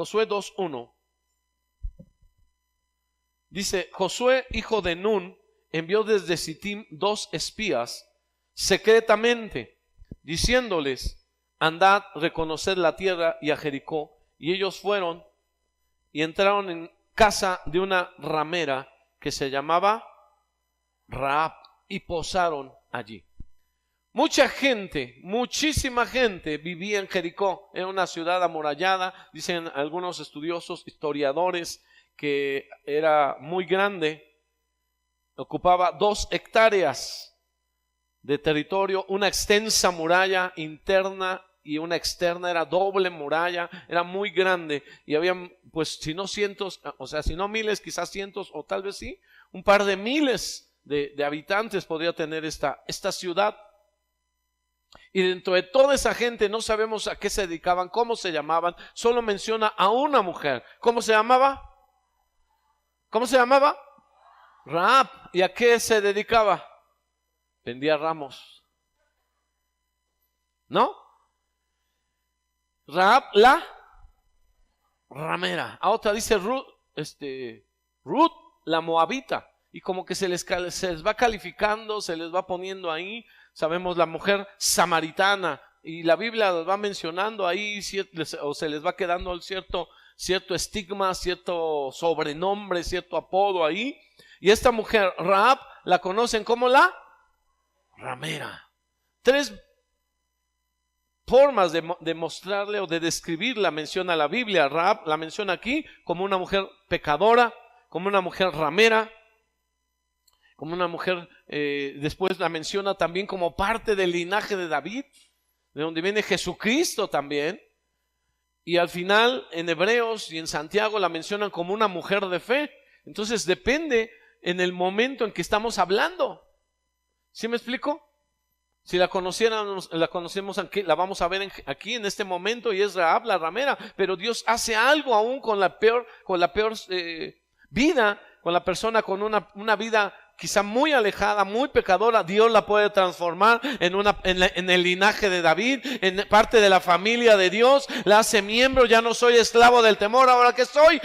Josué 2:1. Dice: Josué, hijo de Nun, envió desde Sittim 2 espías secretamente, diciéndoles: andad, reconoced la tierra y a Jericó. Y ellos fueron y entraron en casa de una ramera que se llamaba Rahab, y posaron allí. Mucha gente, muchísima gente vivía en Jericó. Era una ciudad amurallada. Dicen algunos estudiosos, historiadores, que era muy grande. Ocupaba 2 hectáreas de territorio, una extensa muralla interna y una externa. Era doble muralla, era muy grande. Y había, pues, si no cientos, o sea, si no miles, quizás cientos, o tal vez sí, un par de miles de habitantes podría tener esta ciudad. Y dentro de toda esa gente no sabemos a qué se dedicaban, cómo se llamaban. Solo menciona a una mujer. ¿Cómo se llamaba? ¿Cómo se llamaba? Rahab. ¿Y a qué se dedicaba? Vendía ramos. ¿No? Rahab la ramera. A otra dice Ruth la moabita. Y como que se les va calificando, se les va poniendo ahí. Sabemos la mujer samaritana, y la Biblia los va mencionando ahí, o se les va quedando el cierto estigma, cierto sobrenombre, cierto apodo ahí. Y esta mujer Rahab la conocen como la ramera. 3 formas de mostrarle o de describirla menciona la Biblia. Rahab la menciona aquí como una mujer pecadora, como una mujer ramera, como una mujer, después la menciona también como parte del linaje de David, de donde viene Jesucristo también. Y al final en Hebreos y en Santiago la mencionan como una mujer de fe. Entonces depende en el momento en que estamos hablando. ¿Sí me explico? Si la conocemos aquí, la vamos a ver aquí en este momento, y es Rahab la ramera. Pero Dios hace algo aún con la peor vida, con la persona con una vida quizá muy alejada, muy pecadora. Dios la puede transformar en el linaje de David, en parte de la familia de Dios. La hace miembro. Ya no soy esclavo del temor, ahora que soy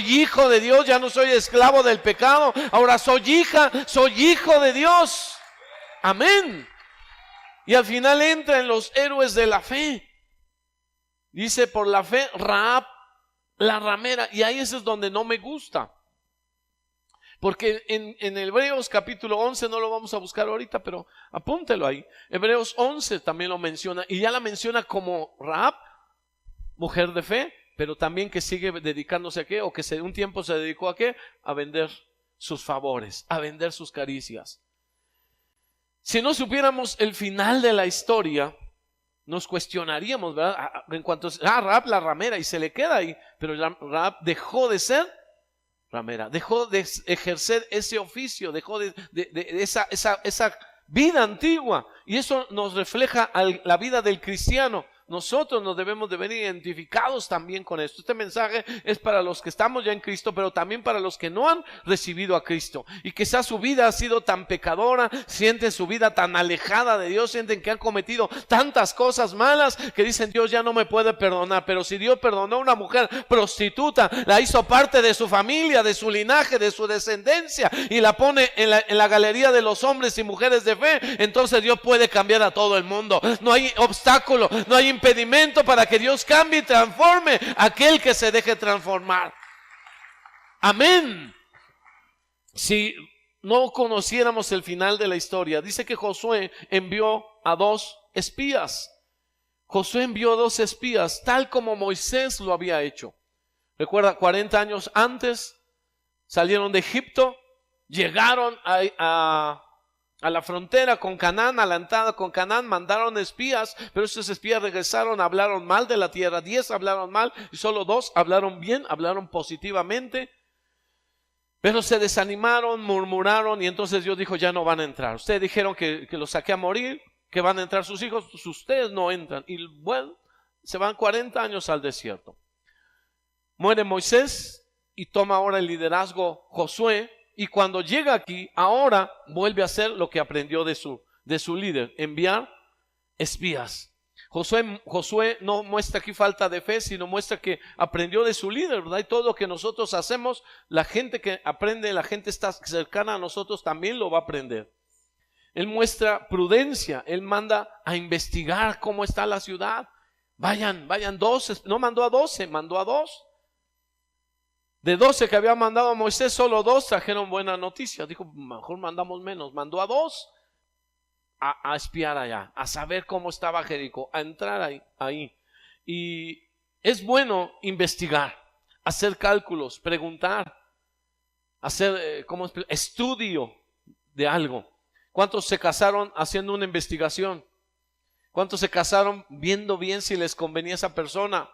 hijo de Dios. Ya no soy esclavo del pecado, ahora soy hijo de Dios. Amén. Y al final entra en los héroes de la fe. Dice: por la fe Rahab la ramera. Y ahí eso es donde no me gusta, porque en Hebreos capítulo 11, no lo vamos a buscar ahorita, pero apúntelo ahí. Hebreos 11 también lo menciona, y ya la menciona como Rahab, mujer de fe, pero también que sigue dedicándose a qué, o que un tiempo se dedicó a qué, a vender sus favores, a vender sus caricias. Si no supiéramos el final de la historia, nos cuestionaríamos, ¿verdad? En cuanto a Rahab la ramera, y se le queda ahí, pero Rahab dejó de ser ramera, dejó de ejercer ese oficio, dejó de esa vida antigua. Y eso nos refleja la vida del cristiano. Nosotros nos debemos de ver identificados también con esto. Este mensaje es para los que estamos ya en Cristo, pero también para los que no han recibido a Cristo, y quizás su vida ha sido tan pecadora, sienten su vida tan alejada de Dios, sienten que han cometido tantas cosas malas que dicen: Dios ya no me puede perdonar. Pero si Dios perdonó a una mujer prostituta, la hizo parte de su familia, de su linaje, de su descendencia, y la pone en la galería de los hombres y mujeres de fe, entonces Dios puede cambiar a todo el mundo. No hay obstáculo, no hay impedimento para que Dios cambie y transforme a aquel que se deje transformar. Amén. Si no conociéramos el final de la historia, dice que Josué envió a 2 espías. Josué envió 2 espías, tal como Moisés lo había hecho. Recuerda, 40 años antes salieron de Egipto, llegaron a la frontera con Canaán, a la entrada con Canaán, mandaron espías, pero esos espías regresaron, hablaron mal de la tierra. 10 hablaron mal y solo 2 hablaron bien, hablaron positivamente. Pero se desanimaron, murmuraron, y entonces Dios dijo: ya no van a entrar. Ustedes dijeron que los saqué a morir, que van a entrar sus hijos, pues ustedes no entran. Y bueno, se van 40 años al desierto. Muere Moisés y toma ahora el liderazgo Josué. Y cuando llega aquí, ahora vuelve a hacer lo que aprendió de su líder: enviar espías. Josué no muestra aquí falta de fe, sino muestra que aprendió de su líder, ¿verdad? Y todo lo que nosotros hacemos, la gente que aprende, la gente está cercana a nosotros también lo va a aprender. Él muestra prudencia, él manda a investigar cómo está la ciudad. Vayan 12, no mandó a 12, mandó a 2. De 12 que había mandado a Moisés, solo 2 trajeron buenas noticias. Dijo, mejor mandamos menos. Mandó a 2 a espiar allá, a saber cómo estaba Jericó, a entrar ahí. Y es bueno investigar, hacer cálculos, preguntar, hacer estudio de algo. ¿Cuántos se casaron haciendo una investigación? ¿Cuántos se casaron viendo bien si les convenía esa persona?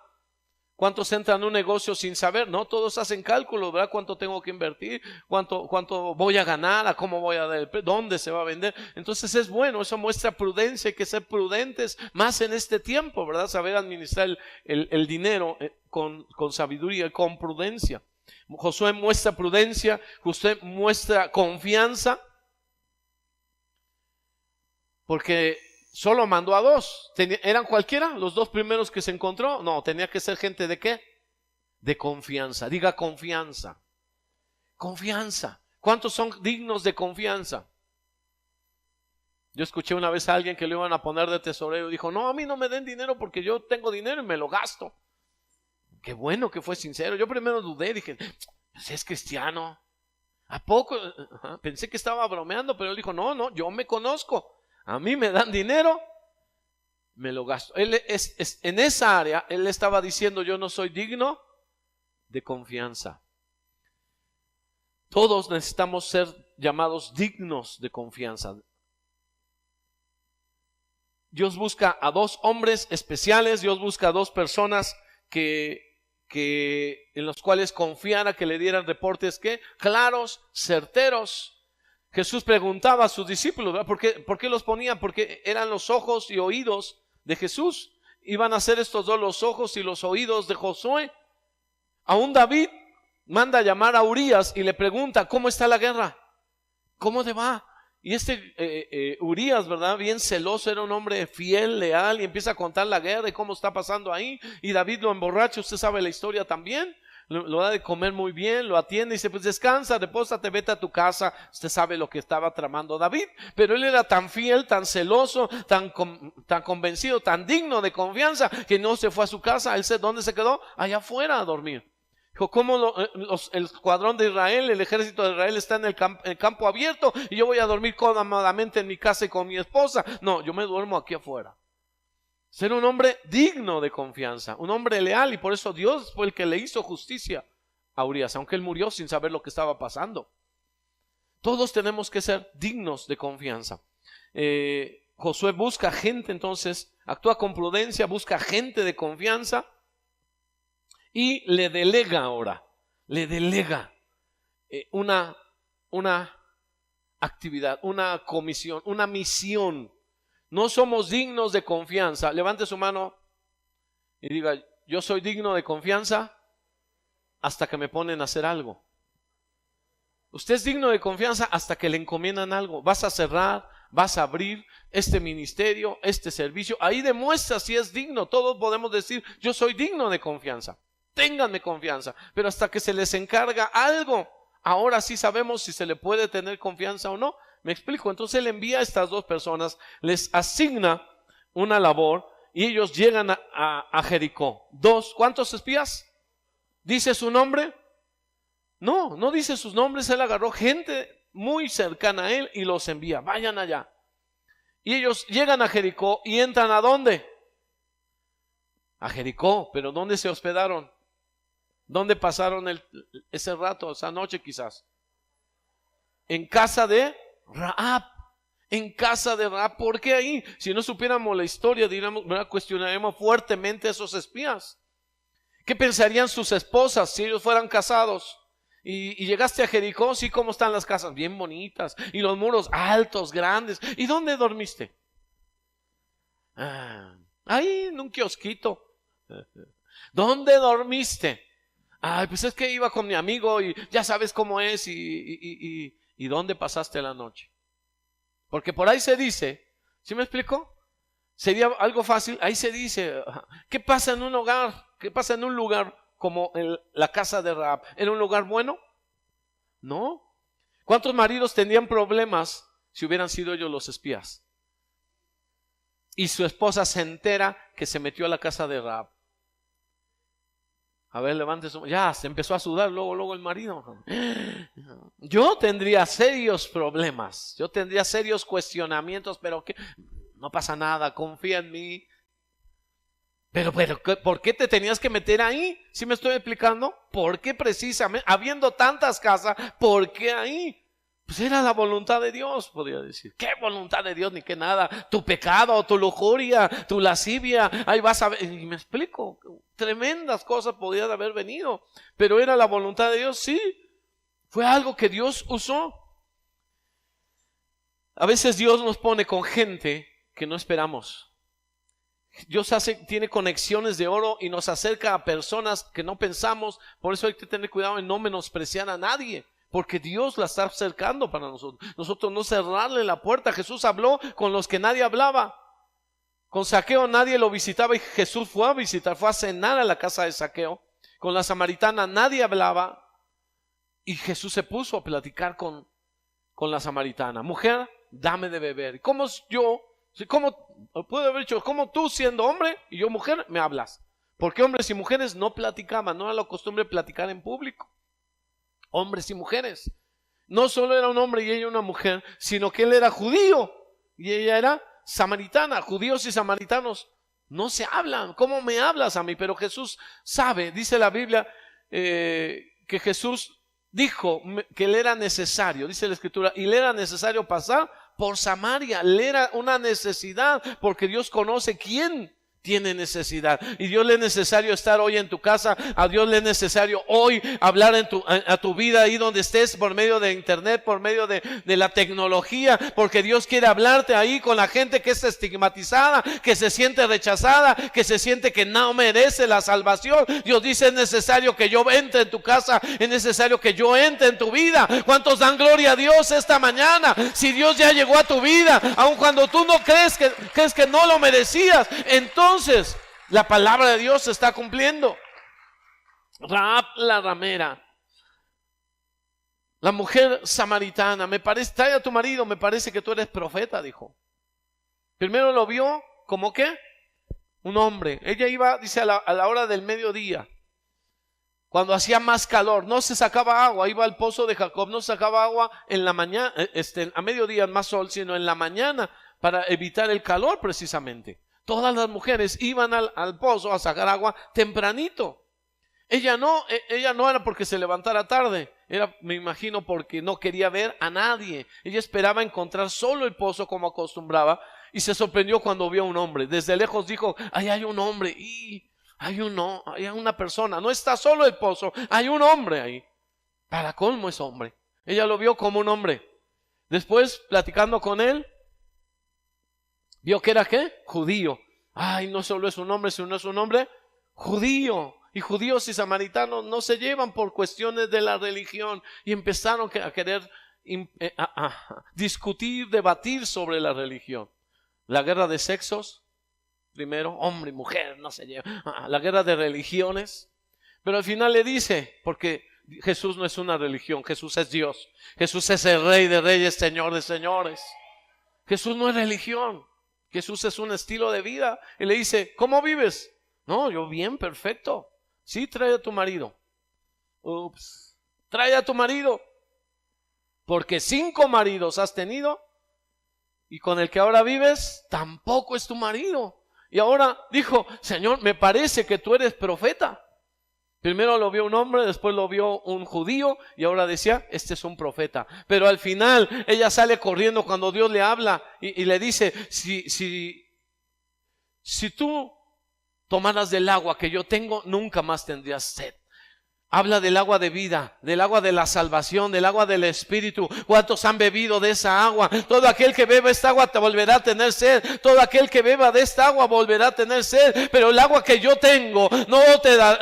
¿Cuántos entran en un negocio sin saber? No, todos hacen cálculos, ¿verdad? ¿Cuánto tengo que invertir? ¿Cuánto voy a ganar? ¿A cómo voy a dar? ¿Dónde se va a vender? Entonces es bueno, eso muestra prudencia. Hay que ser prudentes más en este tiempo, ¿verdad? Saber administrar el dinero con sabiduría y con prudencia. Josué muestra prudencia, Josué muestra confianza, porque solo mandó a 2. ¿Eran cualquiera los 2 primeros que se encontró? No, tenía que ser gente ¿de qué? De confianza. Diga confianza. Confianza. ¿Cuántos son dignos de confianza? Yo escuché una vez a alguien que le iban a poner de tesorero y dijo, no, a mí no me den dinero porque yo tengo dinero y me lo gasto. Qué bueno que fue sincero. Yo primero dudé, dije, pues es cristiano. ¿A poco? Pensé que estaba bromeando, pero él dijo, no, yo me conozco. A mí me dan dinero, me lo gasto. Él en esa área, él estaba diciendo, yo no soy digno de confianza. Todos necesitamos ser llamados dignos de confianza. Dios busca a 2 hombres especiales, Dios busca a 2 personas en los cuales confiara, que le dieran reportes claros, certeros. Jesús preguntaba a sus discípulos, ¿verdad? ¿Por qué los ponía? Porque eran los ojos y oídos de Jesús. Iban a ser estos 2 los ojos y los oídos de Josué. Aún David manda a llamar a Urías y le pregunta, ¿cómo está la guerra? ¿Cómo te va? Y Urías, ¿verdad? Bien celoso, era un hombre fiel, leal, y empieza a contar la guerra y cómo está pasando ahí. Y David lo emborracha, usted sabe la historia también. Lo da de comer muy bien, lo atiende y dice, pues descansa, repósate, vete a tu casa. Usted sabe lo que estaba tramando David, pero él era tan fiel, tan celoso, tan convencido, tan digno de confianza, que no se fue a su casa. ¿Dónde se quedó? Allá afuera a dormir. Dijo, ¿cómo el escuadrón de Israel, el ejército de Israel está en el campo abierto y yo voy a dormir cómodamente en mi casa y con mi esposa? No, yo me duermo aquí afuera. Ser un hombre digno de confianza, un hombre leal, y por eso Dios fue el que le hizo justicia a Urías, aunque él murió sin saber lo que estaba pasando. Todos tenemos que ser dignos de confianza. Josué busca gente, entonces actúa con prudencia, busca gente de confianza y le delega ahora, una actividad, una comisión, una misión. No somos dignos de confianza. Levante su mano y diga, yo soy digno de confianza hasta que me ponen a hacer algo. Usted es digno de confianza hasta que le encomiendan algo. Vas a cerrar, vas a abrir este ministerio, este servicio. Ahí demuestra si es digno. Todos podemos decir, yo soy digno de confianza. Ténganme confianza. Pero hasta que se les encarga algo, ahora sí sabemos si se le puede tener confianza o no. ¿Me explico? Entonces él envía a estas 2 personas, les asigna una labor y ellos llegan a Jericó. 2, ¿cuántos espías? ¿Dice su nombre? No dice sus nombres. Él agarró gente muy cercana a él y los envía, vayan allá. Y ellos llegan a Jericó y entran ¿a dónde? A Jericó, pero ¿dónde se hospedaron? ¿Dónde pasaron ese rato, esa noche quizás? En casa de Rahab. En casa de Rahab. ¿Por qué ahí? Si no supiéramos la historia, diríamos, cuestionaríamos fuertemente a esos espías. ¿Qué pensarían sus esposas si ellos fueran casados? Y llegaste a Jericó, sí, ¿cómo están las casas? Bien bonitas, y los muros altos, grandes. ¿Y dónde dormiste? Ahí en un kiosquito. ¿Dónde dormiste? Pues es que iba con mi amigo y ya sabes cómo es. ¿Y dónde pasaste la noche? Porque por ahí se dice, ¿sí me explico? Sería algo fácil. Ahí se dice, ¿qué pasa en un hogar? ¿Qué pasa en un lugar como en la casa de Rahab? ¿En un lugar bueno? No. ¿Cuántos maridos tendrían problemas si hubieran sido ellos los espías? Y su esposa se entera que se metió a la casa de Rahab. A ver, levante su mano. Ya, se empezó a sudar luego el marido. Yo tendría serios problemas. Yo tendría serios cuestionamientos, pero que no pasa nada, confía en mí. Pero, ¿por qué te tenías que meter ahí? ¿Sí me estoy explicando? ¿Por qué precisamente? Habiendo tantas casas, ¿por qué ahí? Pues era la voluntad de Dios, podría decir. ¿Qué voluntad de Dios? Ni que nada. Tu pecado, tu lujuria, tu lascivia, ahí vas a ver. Y me explico, tremendas cosas podían haber venido. Pero era la voluntad de Dios, sí. Fue algo que Dios usó. A veces Dios nos pone con gente que no esperamos. Dios tiene conexiones de oro y nos acerca a personas que no pensamos. Por eso hay que tener cuidado en no menospreciar a nadie, porque Dios la está acercando para nosotros. Nosotros no cerrarle la puerta. Jesús habló con los que nadie hablaba. Con Zaqueo nadie lo visitaba y Jesús fue a visitar, fue a cenar a la casa de Zaqueo. Con la samaritana nadie hablaba y Jesús se puso a platicar con la samaritana. Mujer, dame de beber. ¿Cómo yo? ¿Cómo puede haber dicho? ¿Cómo tú siendo hombre y yo mujer me hablas? Porque hombres y mujeres no platicaban, no era la costumbre platicar en público. Hombres y mujeres. No solo era un hombre y ella una mujer, sino que él era judío y ella era samaritana. Judíos y samaritanos no se hablan. ¿Cómo me hablas a mí? Pero Jesús sabe, dice la Biblia, que Jesús dijo que le era necesario, dice la Escritura, y le era necesario pasar por Samaria. Le era una necesidad, porque Dios conoce quién tiene necesidad. Y Dios le es necesario estar hoy en tu casa. A Dios le es necesario hoy hablar a tu vida ahí donde estés, por medio de internet, por medio de la tecnología, porque Dios quiere hablarte ahí con la gente que es estigmatizada, que se siente rechazada, que se siente que no merece la salvación. Dios dice: es necesario que yo entre en tu casa, es necesario que yo entre en tu vida. ¿Cuántos dan gloria a Dios esta mañana? Si Dios ya llegó a tu vida, aun cuando tú no crees que no lo merecías, entonces la palabra de Dios se está cumpliendo. Rahab la ramera, la mujer samaritana, trae a tu marido, me parece que tú eres profeta, dijo. Primero lo vio como ¿qué? Un hombre. Ella iba, dice, a la hora del mediodía, cuando hacía más calor, no se sacaba agua, iba al pozo de Jacob, no se sacaba agua en la mañana, a mediodía, más sol, sino en la mañana, para evitar el calor precisamente. Todas las mujeres iban al pozo a sacar agua tempranito. Ella no era porque se levantara tarde, era, me imagino, porque no quería ver a nadie. Ella esperaba encontrar solo el pozo como acostumbraba, y se sorprendió cuando vio a un hombre. Desde lejos dijo: ahí hay un hombre, y hay una persona, no está solo el pozo, hay un hombre ahí. Para colmo es hombre. Ella lo vio como un hombre. Después, platicando con él, vio que era ¿qué? Judío. Ay, no solo es un hombre, sino es un hombre judío. Y judíos y samaritanos no se llevan por cuestiones de la religión. Y empezaron a querer discutir, debatir sobre la religión. La guerra de sexos, primero, hombre y mujer no se llevan. La guerra de religiones. Pero al final le dice, porque Jesús no es una religión, Jesús es Dios. Jesús es el Rey de Reyes, Señor de Señores. Jesús no es religión. Jesús es un estilo de vida. Y le dice: ¿cómo vives? No, yo bien, perfecto. Sí, trae a tu marido. Ups, trae a tu marido. Porque 5 maridos has tenido, y con el que ahora vives tampoco es tu marido. Y ahora dijo: Señor, me parece que tú eres profeta. Primero lo vio un hombre, después lo vio un judío, y ahora decía: este es un profeta. Pero al final ella sale corriendo cuando Dios le habla y le dice: si tú tomaras del agua que yo tengo, nunca más tendrías sed. Habla del agua de vida, del agua de la salvación, del agua del Espíritu. ¿Cuántos han bebido de esa agua? Todo aquel que beba esta agua te volverá a tener sed. Todo aquel que beba de esta agua volverá a tener sed. Pero el agua que yo tengo no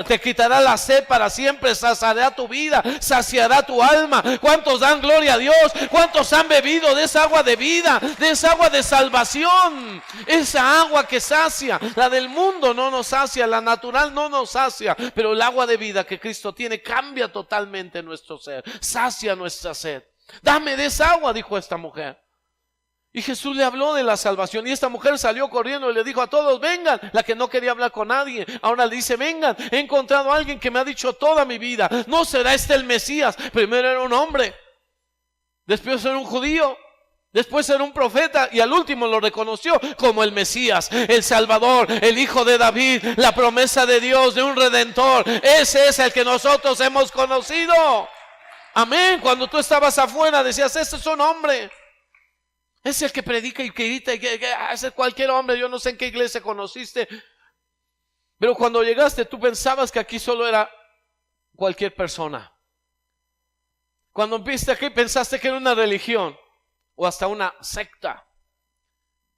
te quitará la sed para siempre. Saciará tu vida, saciará tu alma. ¿Cuántos dan gloria a Dios? ¿Cuántos han bebido de esa agua de vida, de esa agua de salvación? Esa agua que sacia. La del mundo no nos sacia, la natural no nos sacia. Pero el agua de vida que Cristo tiene cambia totalmente nuestro ser, sacia nuestra sed. Dame de esa agua, dijo esta mujer. Y Jesús le habló de la salvación, y esta mujer salió corriendo y le dijo a todos: vengan. La que no quería hablar con nadie, ahora le dice: vengan, he encontrado a alguien que me ha dicho toda mi vida, no será este el Mesías. Primero era un hombre, después era un judío, después era un profeta, y al último lo reconoció como el Mesías, el Salvador, el Hijo de David, la promesa de Dios de un Redentor. Ese es el que nosotros hemos conocido. Amén. Cuando tú estabas afuera decías: este es un hombre, es el que predica y que grita, ese es cualquier hombre. Yo no sé en qué iglesia conociste, pero cuando llegaste tú pensabas que aquí solo era cualquier persona. Cuando viste aquí pensaste que era una religión o hasta una secta,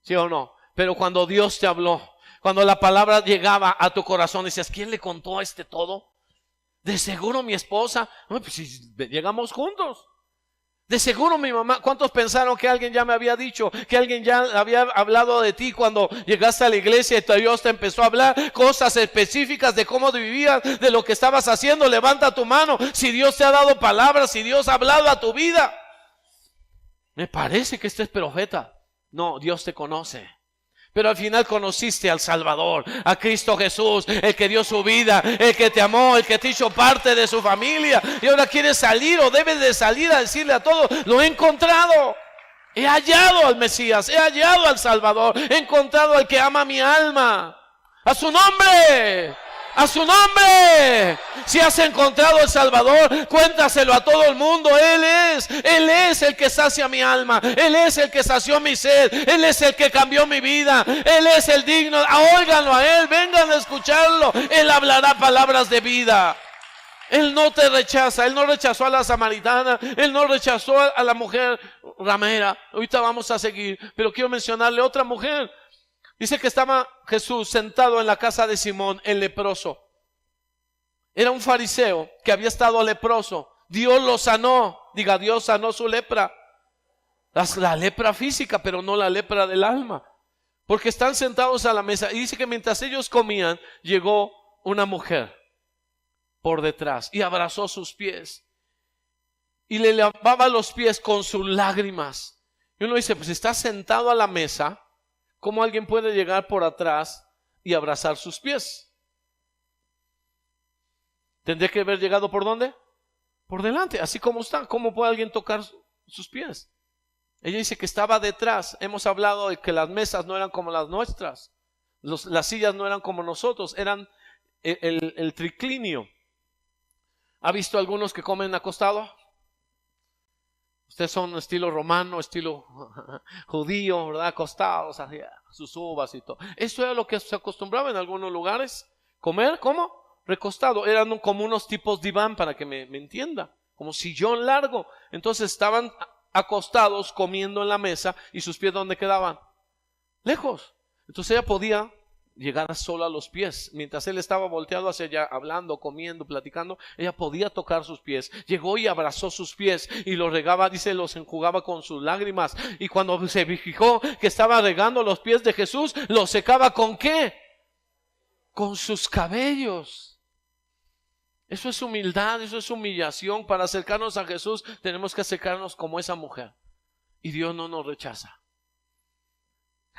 ¿sí o no? Pero cuando Dios te habló, cuando la palabra llegaba a tu corazón, decías: ¿quién le contó a este todo? De seguro mi esposa. Pues si llegamos juntos. De seguro mi mamá. ¿Cuántos pensaron que alguien ya me había dicho, que alguien ya había hablado de ti cuando llegaste a la iglesia y Dios te empezó a hablar cosas específicas de cómo vivías, de lo que estabas haciendo? Levanta tu mano si Dios te ha dado palabras, si Dios ha hablado a tu vida. Me parece que este es profeta. No, Dios te conoce. Pero al final conociste al Salvador, a Cristo Jesús, el que dio su vida, el que te amó, el que te hizo parte de su familia. Y ahora quieres salir o debes de salir a decirle a todos: lo he encontrado. He hallado al Mesías, he hallado al Salvador, he encontrado al que ama mi alma. A su nombre. A su nombre. Si has encontrado al Salvador, cuéntaselo a todo el mundo. Él es el que sacia mi alma. Él es el que sació mi sed. Él es el que cambió mi vida. Él es el digno. Óiganlo a Él, vengan a escucharlo. Él hablará palabras de vida. Él no te rechaza. Él no rechazó a la samaritana. Él no rechazó a la mujer ramera. Ahorita vamos a seguir, pero quiero mencionarle otra mujer. Dice que estaba Jesús sentado en la casa de Simón, el leproso. Era un fariseo que había estado leproso. Dios lo sanó. Diga: Dios sanó su lepra. La lepra física, pero no la lepra del alma. Porque están sentados a la mesa. Y dice que mientras ellos comían, llegó una mujer por detrás y abrazó sus pies. Y le lavaba los pies con sus lágrimas. Y uno dice: pues está sentado a la mesa, ¿cómo alguien puede llegar por atrás y abrazar sus pies? Tendría que haber llegado ¿por dónde? Por delante, así como está. ¿Cómo puede alguien tocar sus pies? Ella dice que estaba detrás. Hemos hablado de que las mesas no eran como las nuestras. Las sillas no eran como nosotros, eran el triclinio. ¿Ha visto algunos que comen acostado? Ustedes son estilo romano, estilo judío, ¿verdad? Acostados, así, sus uvas y todo. Eso era lo que se acostumbraba en algunos lugares. Comer, ¿cómo? Recostado. Eran como unos tipos diván, para que me entienda. Como sillón largo. Entonces estaban acostados comiendo en la mesa. ¿Y sus pies dónde quedaban? Lejos. Entonces ella podía llegar sola a los pies. Mientras él estaba volteado hacia allá, hablando, comiendo, platicando, ella podía tocar sus pies. Llegó y abrazó sus pies y los regaba, dice, los enjugaba con sus lágrimas. Y cuando se fijó que estaba regando los pies de Jesús, los secaba ¿con qué? Con sus cabellos. Eso es humildad, eso es humillación. Para acercarnos a Jesús tenemos que acercarnos como esa mujer. Y Dios no nos rechaza.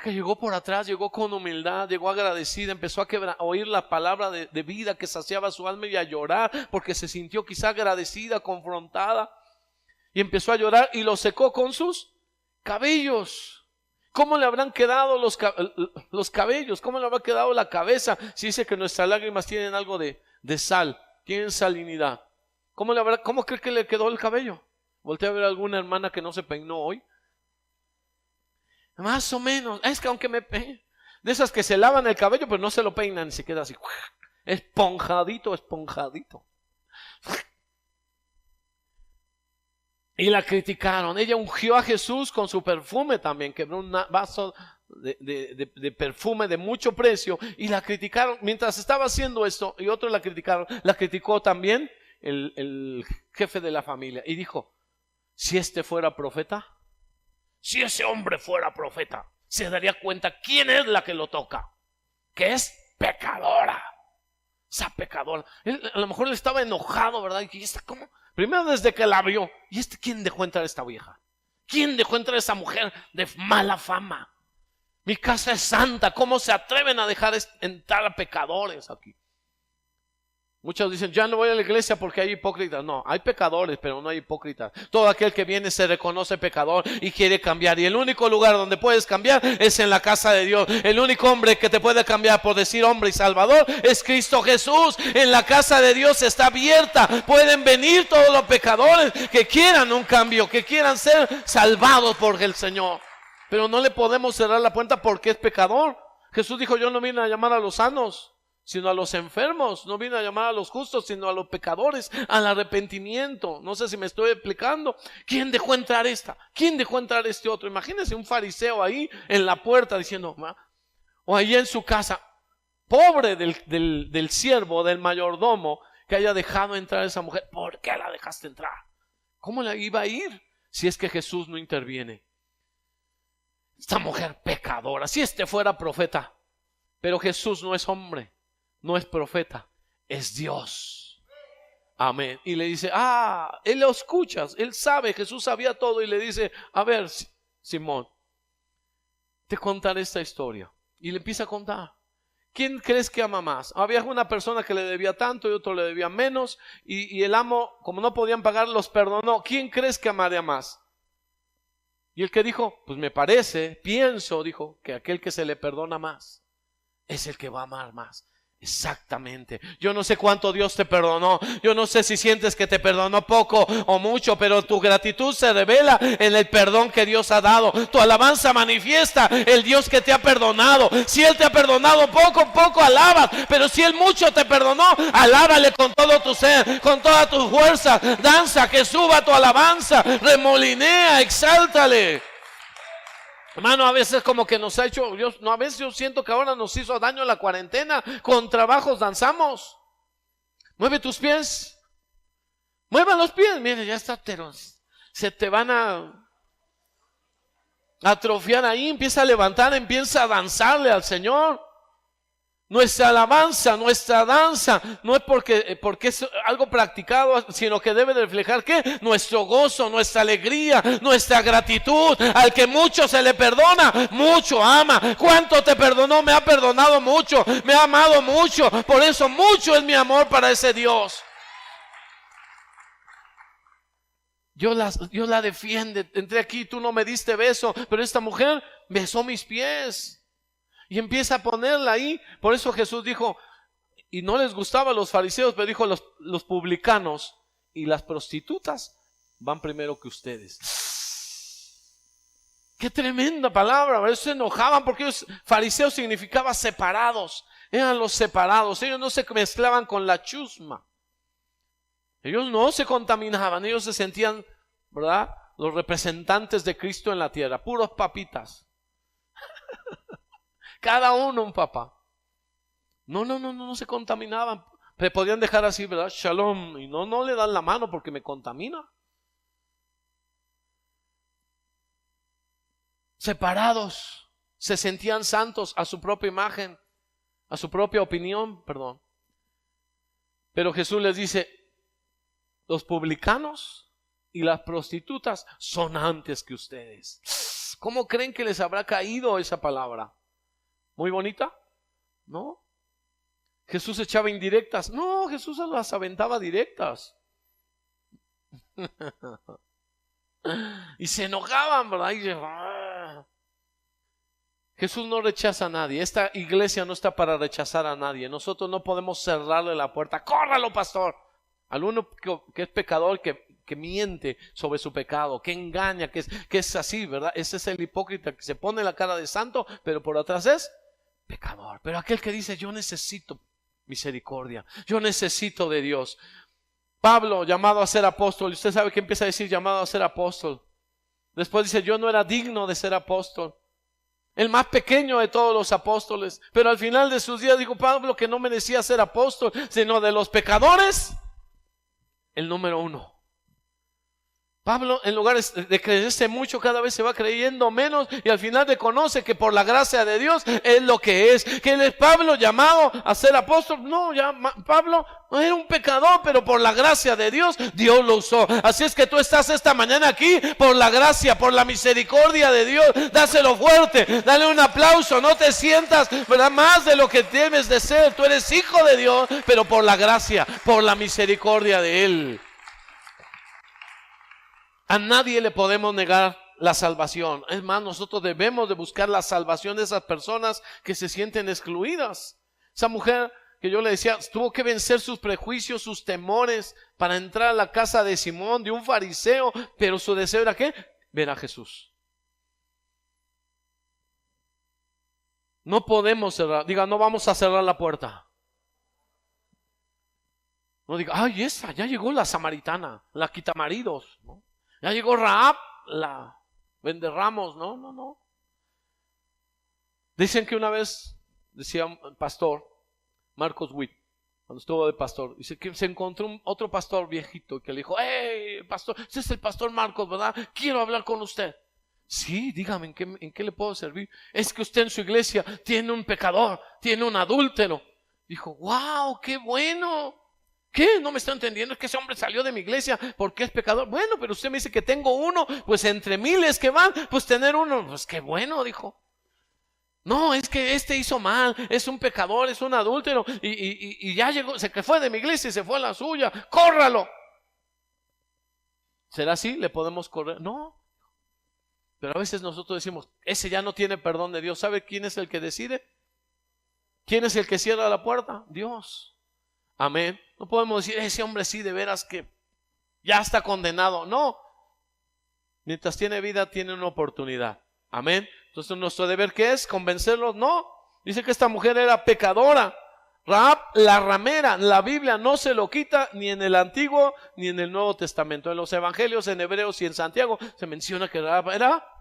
Que llegó por atrás, llegó con humildad, llegó agradecida, empezó a oír la palabra de vida que saciaba su alma y a llorar porque se sintió quizá agradecida, confrontada, y empezó a llorar y lo secó con sus cabellos. ¿Cómo le habrán quedado los cabellos? ¿Cómo le habrá quedado la cabeza? Si dice que nuestras lágrimas tienen algo de sal, tienen salinidad. ¿Cómo cree que le quedó el cabello? Voltea a ver a alguna hermana que no se peinó hoy. Más o menos. Es que aunque me peine, de esas que se lavan el cabello pero no se lo peinan y se queda así esponjadito. Y la criticaron. Ella ungió a Jesús con su perfume también, quebró un vaso de perfume de mucho precio y la criticaron. Mientras estaba haciendo esto y otros la criticaron, la criticó también el jefe de la familia y dijo: si este fuera profeta, si ese hombre fuera profeta, se daría cuenta quién es la que lo toca, que es pecadora. Esa pecadora. Él, a lo mejor le estaba enojado, ¿verdad? Y esta, ¿cómo? Primero desde que la vio. ¿Y quién dejó entrar a esta vieja? ¿Quién dejó entrar a esa mujer de mala fama? Mi casa es santa. ¿Cómo se atreven a dejar entrar a pecadores aquí? Muchos dicen: ya no voy a la iglesia porque hay hipócritas. No, hay pecadores, pero no hay hipócritas. Todo aquel que viene se reconoce pecador y quiere cambiar. Y el único lugar donde puedes cambiar es en la casa de Dios. El único hombre que te puede cambiar, por decir hombre y salvador, es Cristo Jesús. En la casa de Dios está abierta. Pueden venir todos los pecadores que quieran un cambio, que quieran ser salvados por el Señor. Pero no le podemos cerrar la puerta porque es pecador. Jesús dijo: yo no vine a llamar a los sanos, sino a los enfermos. No vine a llamar a los justos, sino a los pecadores, al arrepentimiento. No sé si me estoy explicando. ¿Quién dejó entrar esta? ¿Quién dejó entrar este otro? Imagínense un fariseo ahí en la puerta diciendo, o allí en su casa, pobre del siervo, del mayordomo, que haya dejado entrar a esa mujer. ¿Por qué la dejaste entrar? ¿Cómo la iba a ir si es que Jesús no interviene? Esta mujer pecadora, si este fuera profeta. Pero Jesús no es hombre, no es profeta, es Dios. Amén. Y le dice: él lo escucha, él sabe, Jesús sabía todo. Y le dice: a ver, Simón, te contaré esta historia. Y le empieza a contar. ¿Quién crees que ama más? Había una persona que le debía tanto y otro le debía menos, y el amo, como no podían pagar, los perdonó. ¿Quién crees que amaría más? Y el que dijo: pues me parece, pienso, dijo, que aquel que se le perdona más es el que va a amar más. Exactamente. Yo no sé cuánto Dios te perdonó. Yo no sé si sientes que te perdonó poco o mucho, pero tu gratitud se revela en el perdón que Dios ha dado. Tu alabanza manifiesta el Dios que te ha perdonado. Si Él te ha perdonado poco, poco alabas. Pero si Él mucho te perdonó, alábale con todo tu ser, con toda tu fuerza. Danza, que suba tu alabanza. Remolinea, exáltale. Hermano, a veces como que nos ha hecho, a veces yo siento que ahora nos hizo daño la cuarentena. Con trabajos danzamos. Mueve tus pies. Muevan los pies. Mire, ya está, se te van a atrofiar ahí. Empieza a levantar, empieza a danzarle al Señor. Nuestra alabanza, nuestra danza, no es porque es algo practicado, sino que debe reflejar ¿qué? Nuestro gozo, nuestra alegría, nuestra gratitud. Al que mucho se le perdona, mucho ama. ¿Cuánto te perdonó? Me ha perdonado mucho, me ha amado mucho. Por eso mucho es mi amor para ese Dios. Yo la defiendo. Entré aquí, tú no me diste beso, pero esta mujer besó mis pies. Y empieza a ponerla ahí. Por eso Jesús dijo, y no les gustaba a los fariseos, pero dijo: los publicanos y las prostitutas van primero que ustedes. Qué tremenda palabra. Ellos se enojaban porque fariseos significaba separados. Eran los separados. Ellos no se mezclaban con la chusma. Ellos no se contaminaban. Ellos se sentían, ¿verdad?, los representantes de Cristo en la tierra. Puros papitas. Cada uno un papá. No se contaminaban. Pero podían dejar así, ¿verdad? Shalom. Y no le dan la mano porque me contamina. Separados. Se sentían santos a su propia imagen, a su propia opinión, perdón. Pero Jesús les dice: los publicanos y las prostitutas son antes que ustedes. ¿Cómo creen que les habrá caído esa palabra? ¿Muy bonita? ¿No? Jesús echaba indirectas. No, Jesús las aventaba directas. Y se enojaban, ¿verdad? Jesús no rechaza a nadie. Esta iglesia no está para rechazar a nadie. Nosotros no podemos cerrarle la puerta. ¡Córralo, pastor! Al uno que es pecador, que miente sobre su pecado, que engaña, que es así, ¿verdad? Ese es el hipócrita que se pone la cara de santo, pero por atrás es pecador. Pero aquel que dice: yo necesito misericordia, yo necesito de Dios. Pablo, llamado a ser apóstol, y usted sabe que empieza a decir llamado a ser apóstol. Después dice, yo no era digno de ser apóstol, el más pequeño de todos los apóstoles. Pero al final de sus días dijo Pablo que no merecía ser apóstol, sino de los pecadores, el número 1. Pablo, en lugar de creerse mucho, cada vez se va creyendo menos, y al final reconoce que por la gracia de Dios es lo que es. Que él es Pablo, llamado a ser apóstol. No, Pablo no era un pecador, pero por la gracia de Dios, Dios lo usó. Así es que tú estás esta mañana aquí por la gracia, por la misericordia de Dios. Dáselo fuerte, dale un aplauso. No te sientas, ¿verdad?, más de lo que debes de ser. Tú eres hijo de Dios, pero por la gracia, por la misericordia de Él. A nadie le podemos negar la salvación. Es más, nosotros debemos de buscar la salvación de esas personas que se sienten excluidas. Esa mujer que yo le decía, tuvo que vencer sus prejuicios, sus temores para entrar a la casa de Simón, de un fariseo, pero su deseo era ¿qué? Ver a Jesús. No podemos cerrar, diga, no vamos a cerrar la puerta. No diga, ay, esa, ya llegó la samaritana, la quitamaridos, ¿no? Ya llegó Rahab, la vende ramos. No. Dicen que una vez, decía un pastor, Marcos Witt, cuando estuvo de pastor, dice que se encontró otro pastor viejito que le dijo, hey, pastor, ese es el pastor Marcos, ¿verdad? Quiero hablar con usted. Sí, dígame, ¿en qué le puedo servir? Es que usted en su iglesia tiene un pecador, tiene un adúltero. Dijo, wow, qué bueno. ¿Qué? ¿No me está entendiendo? Es que ese hombre salió de mi iglesia porque es pecador. Bueno, pero usted me dice que tengo uno, pues entre miles que van, pues tener uno, pues qué bueno, dijo. No, es que este hizo mal, es un pecador, es un adúltero, y ya llegó, se fue de mi iglesia y se fue a la suya. ¡Córralo! ¿Será así? ¿Le podemos correr? No. Pero a veces nosotros decimos, ese ya no tiene perdón de Dios. ¿Sabe quién es el que decide? ¿Quién es el que cierra la puerta? Dios. Amén. No podemos decir, ese hombre sí, de veras que ya está condenado. No. Mientras tiene vida, tiene una oportunidad. Amén. Entonces, nuestro deber, ¿qué es? ¿Convencerlos? No. Dice que esta mujer era pecadora. Rahab, la ramera. La Biblia no se lo quita ni en el Antiguo ni en el Nuevo Testamento. En los Evangelios, en Hebreos y en Santiago, se menciona que Rahab era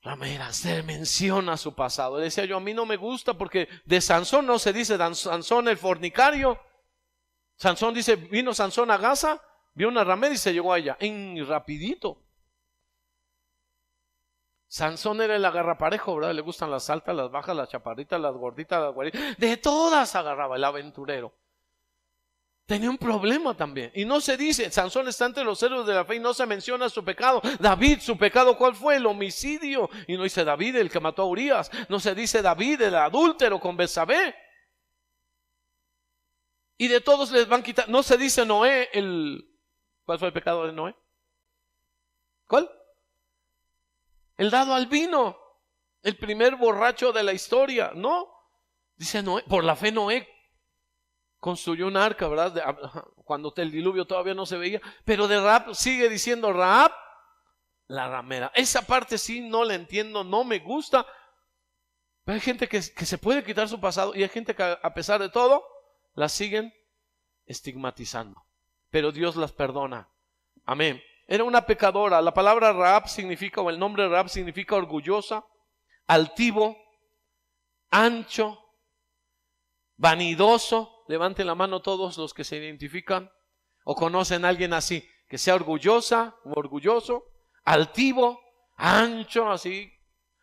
ramera, se menciona su pasado. Decía yo, a mí no me gusta porque de Sansón no se dice Sansón el fornicario. Sansón dice, vino Sansón a Gaza, vio una ramera y se llegó a ella, rapidito. Sansón era el agarraparejo, ¿verdad? Le gustan las altas, las bajas, las chaparritas, las gorditas, las guaritas. De todas agarraba el aventurero. Tenía un problema también. Y no se dice, Sansón está entre los héroes de la fe y no se menciona su pecado. David, su pecado, ¿cuál fue? El homicidio. Y no dice David el que mató a Urías. No se dice David el adúltero con Betsabé. Y de todos les van a quitar. No se dice Noé ¿cuál fue el pecado de Noé? ¿Cuál? El dado al vino. El primer borracho de la historia. No. Dice Noé, por la fe Noé construyó un arca, ¿verdad? Cuando el diluvio todavía no se veía. Pero de Rahab sigue diciendo Rahab, la ramera. Esa parte sí no la entiendo, no me gusta. Pero hay gente que se puede quitar su pasado y hay gente que a pesar de todo la siguen estigmatizando. Pero Dios las perdona. Amén. Era una pecadora. La palabra Rahab significa, o el nombre Rahab significa orgullosa, altivo, ancho, vanidoso. Levanten la mano todos los que se identifican o conocen a alguien así, que sea orgullosa o orgulloso, altivo, ancho, así,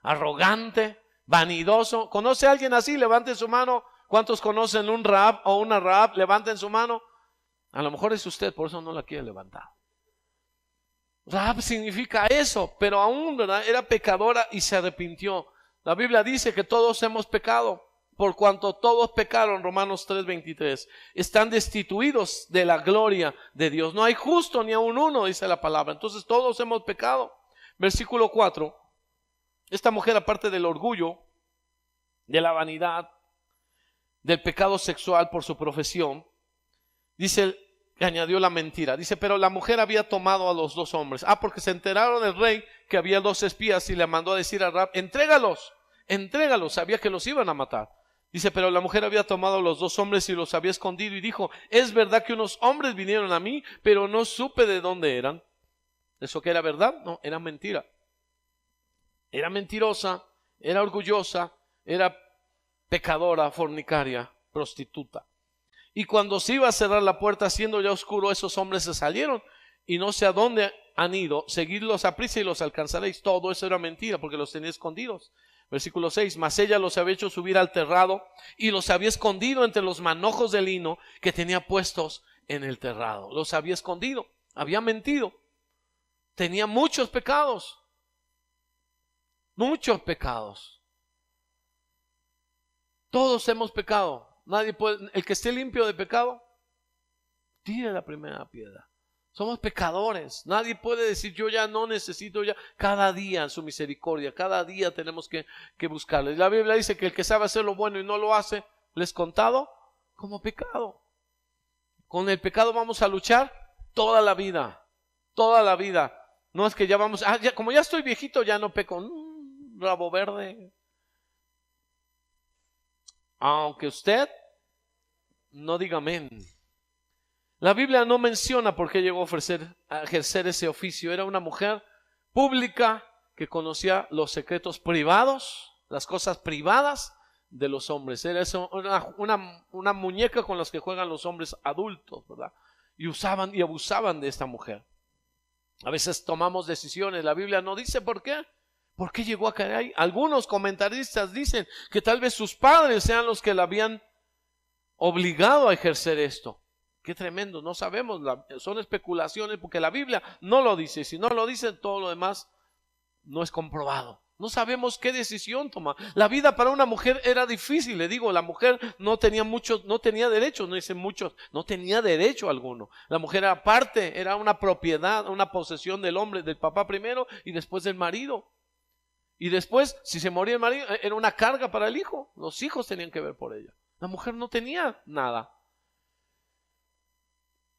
arrogante, vanidoso. ¿Conoce a alguien así? Levanten su mano. ¿Cuántos conocen un Rahab o una Rahab? Levanten su mano. A lo mejor es usted, por eso no la quiere levantar. Rahab significa eso, pero aún, ¿verdad?, era pecadora y se arrepintió. La Biblia dice que todos hemos pecado. Por cuanto todos pecaron, Romanos 3:23, están destituidos de la gloria de Dios. No hay justo ni aun uno, dice la palabra. Entonces todos hemos pecado. Versículo 4. Esta mujer, aparte del orgullo, de la vanidad, del pecado sexual por su profesión, dice que añadió la mentira. Dice, pero la mujer había tomado a los dos hombres. Porque se enteraron del rey que había dos espías y le mandó a decir a Rahab, entrégalos, sabía que los iban a matar. Dice, pero la mujer había tomado los 2 hombres y los había escondido y dijo, es verdad que unos hombres vinieron a mí, pero no supe de dónde eran. ¿Eso que era verdad? No, era mentira. Era mentirosa, era orgullosa, era pecadora, fornicaria, prostituta. Y cuando se iba a cerrar la puerta, siendo ya oscuro, esos hombres se salieron y no sé a dónde han ido. Seguidlos a prisa y los alcanzaréis. Todo eso era mentira porque los tenía escondidos. Versículo 6, mas ella los había hecho subir al terrado y los había escondido entre los manojos de lino que tenía puestos en el terrado. Los había escondido, había mentido. Tenía muchos pecados. Muchos pecados. Todos hemos pecado. Nadie puede, el que esté limpio de pecado, tire la primera piedra. Somos pecadores. Nadie puede decir yo ya no necesito ya. Cada día en su misericordia, cada día tenemos que buscarle. La Biblia dice que el que sabe hacer lo bueno y no lo hace, le es contado como pecado. Con el pecado vamos a luchar toda la vida. Toda la vida. No es que ya vamos, como ya estoy viejito ya no peco. Rabo verde. Aunque usted no diga amén. La Biblia no menciona por qué llegó a ejercer ese oficio. Era una mujer pública que conocía los secretos privados, las cosas privadas de los hombres. Era eso, una muñeca con las que juegan los hombres adultos, ¿verdad? Y usaban y abusaban de esta mujer. A veces tomamos decisiones. La Biblia no dice por qué. ¿Por qué llegó a caer ahí? Algunos comentaristas dicen que tal vez sus padres sean los que la habían obligado a ejercer esto. Qué tremendo, no sabemos, son especulaciones porque la Biblia no lo dice. Si no lo dice, todo lo demás no es comprobado. No sabemos qué decisión tomar. La vida para una mujer era difícil, le digo, la mujer no tenía derechos, no dicen muchos, no tenía derecho alguno. La mujer era parte, era una propiedad, una posesión del hombre, del papá primero y después del marido. Y después, si se moría el marido, era una carga para el hijo. Los hijos tenían que ver por ella. La mujer no tenía nada.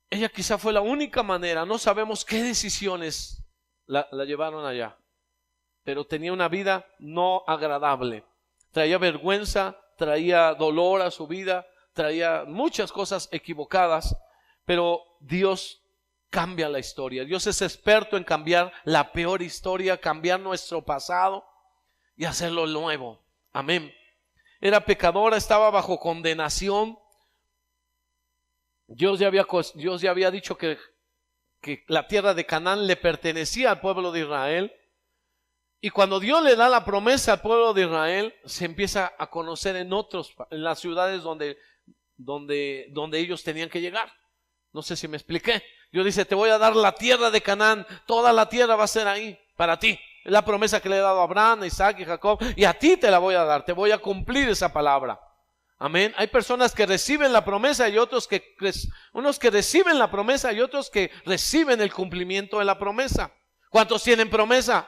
Ella quizá fue la única manera, no sabemos qué decisiones la llevaron allá, pero tenía una vida no agradable. Traía vergüenza, traía dolor a su vida, traía muchas cosas equivocadas, pero Dios cambia la historia. Dios es experto en cambiar la peor historia, cambiar nuestro pasado y hacerlo nuevo. Amén. Era pecadora, estaba bajo condenación. Dios ya había dicho que la tierra de Canaán le pertenecía al pueblo de Israel. Y cuando Dios le da la promesa al pueblo de Israel, se empieza a conocer en las ciudades donde ellos tenían que llegar. No sé si me expliqué. Dios dice, te voy a dar la tierra de Canaán, toda la tierra va a ser ahí para ti. Es la promesa que le he dado a Abraham, a Isaac y Jacob, y a ti te la voy a dar, te voy a cumplir esa palabra. Amén. Hay personas que reciben la promesa y unos que reciben la promesa y otros que reciben el cumplimiento de la promesa. ¿Cuántos tienen promesa?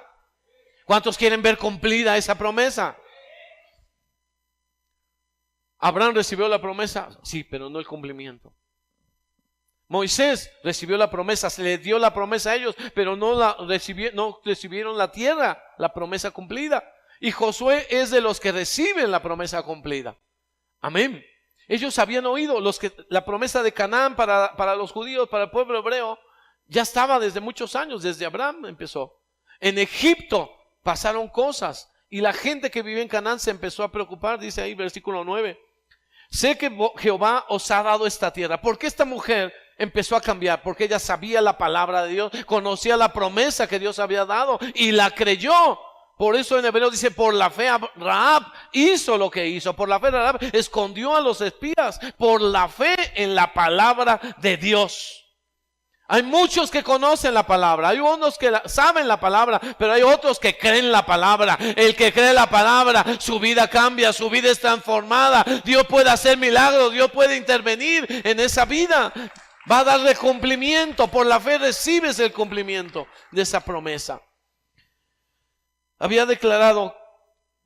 ¿Cuántos quieren ver cumplida esa promesa? ¿Abraham recibió la promesa? Sí, pero no el cumplimiento. Moisés recibió la promesa, se le dio la promesa a ellos, pero no recibieron la tierra, la promesa cumplida. Y Josué es de los que reciben la promesa cumplida. Amén. Ellos habían oído la promesa de Canaán para los judíos, para el pueblo hebreo, ya estaba desde muchos años, desde Abraham empezó. En Egipto pasaron cosas y la gente que vivía en Canaán se empezó a preocupar, dice ahí versículo 9. Sé que Jehová os ha dado esta tierra. ¿Por qué esta mujer empezó a cambiar? Porque ella sabía la palabra de Dios, conocía la promesa que Dios había dado y la creyó. Por eso en hebreo dice, por la fe Rahab hizo lo que hizo. Por la fe Rahab escondió a los espías. Por la fe en la palabra de Dios. Hay muchos que conocen la palabra. Hay unos que saben la palabra, pero hay otros que creen la palabra. El que cree la palabra, su vida cambia, su vida es transformada. Dios puede hacer milagros, Dios puede intervenir en esa vida. Va a darle cumplimiento. Por la fe recibes el cumplimiento de esa promesa. Había declarado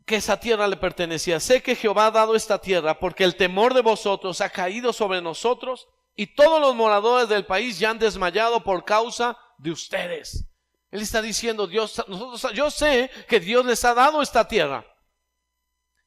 que esa tierra le pertenecía. Sé que Jehová ha dado esta tierra porque el temor de vosotros ha caído sobre nosotros y todos los moradores del país ya han desmayado por causa de ustedes. Él está diciendo, yo sé que Dios les ha dado esta tierra.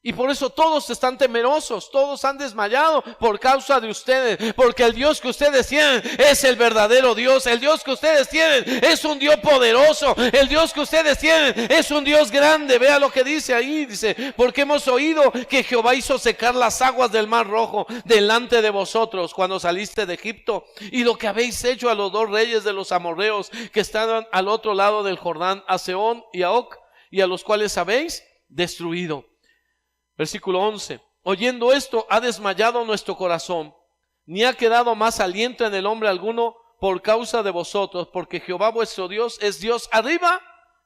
Y por eso todos están temerosos, todos han desmayado por causa de ustedes, porque el Dios que ustedes tienen es el verdadero Dios. El Dios que ustedes tienen es un Dios poderoso. El Dios que ustedes tienen es un Dios grande. Vea lo que dice ahí, dice, porque hemos oído que Jehová hizo secar las aguas del mar Rojo delante de vosotros cuando saliste de Egipto, y lo que habéis hecho a los dos reyes de los amorreos que estaban al otro lado del Jordán, a Sehón y a Og, y a los cuales habéis destruido. Versículo 11. Oyendo esto, ha desmayado nuestro corazón, ni ha quedado más aliento en el hombre alguno por causa de vosotros, porque Jehová vuestro Dios es Dios arriba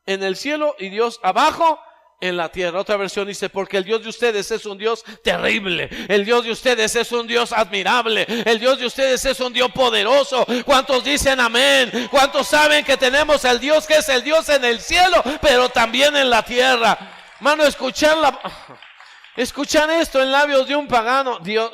en el cielo y Dios abajo en la tierra. Otra versión dice, porque el Dios de ustedes es un Dios terrible, el Dios de ustedes es un Dios admirable, el Dios de ustedes es un Dios poderoso. ¿Cuántos dicen amén? ¿Cuántos saben que tenemos el Dios que es el Dios en el cielo, pero también en la tierra? Mano, escuchan esto en labios de un pagano. Dios,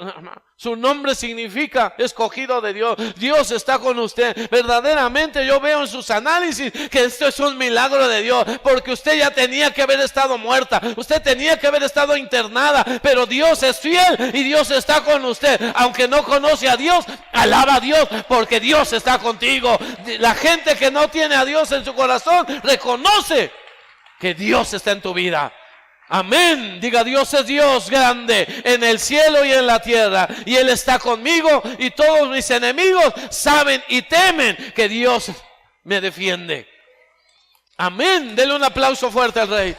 su nombre significa escogido de Dios. Dios está con usted. Verdaderamente yo veo en sus análisis que esto es un milagro de Dios, porque usted ya tenía que haber estado muerta, usted tenía que haber estado internada, pero Dios es fiel y Dios está con usted. Aunque no conoce a Dios, alaba a Dios, porque Dios está contigo. La gente que no tiene a Dios en su corazón reconoce que Dios está en tu vida. Amén. Diga, Dios es Dios grande en el cielo y en la tierra, y Él está conmigo, y todos mis enemigos saben y temen que Dios me defiende. Amén. Denle un aplauso fuerte al rey.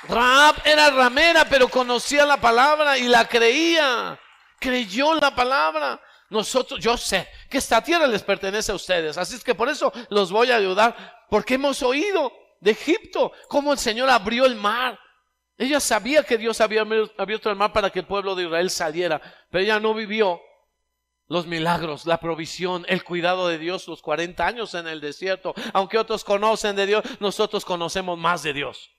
Rahab era ramera, pero conocía la palabra y la creía. Creyó la palabra. Nosotros, yo sé que esta tierra les pertenece a ustedes, así es que por eso los voy a ayudar, porque hemos oído de Egipto cómo el Señor abrió el mar. Ella sabía que Dios había abierto el mar para que el pueblo de Israel saliera, pero ella no vivió los milagros, la provisión, el cuidado de Dios los 40 años en el desierto. Aunque otros conocen de Dios, nosotros conocemos más de Dios.